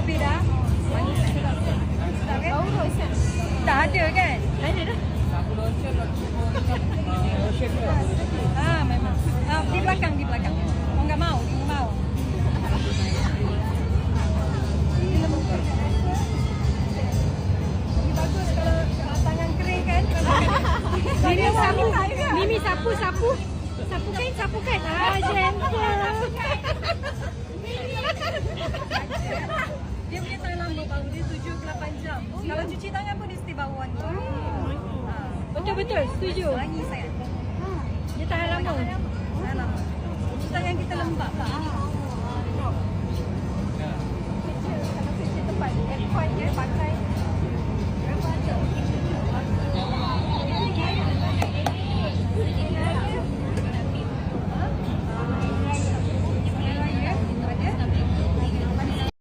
habis dah. Manis tak sedap. Sedap kan? Bau lotion. Tak ada kan? Tak ada dah. Memang. Di belakang. Oh, enggak mau. Ini bagus kalau tangan kering kan? Mimi sapu kan? Gentle. Dia punya tahan lama bau dia 7-8 jam. Kalau cuci tangan pun dia mesti bau wangi. Betul, setuju. Wangi sangat. Dia tahan lama. Tahan lama. Cuci tangan kita lembab tak?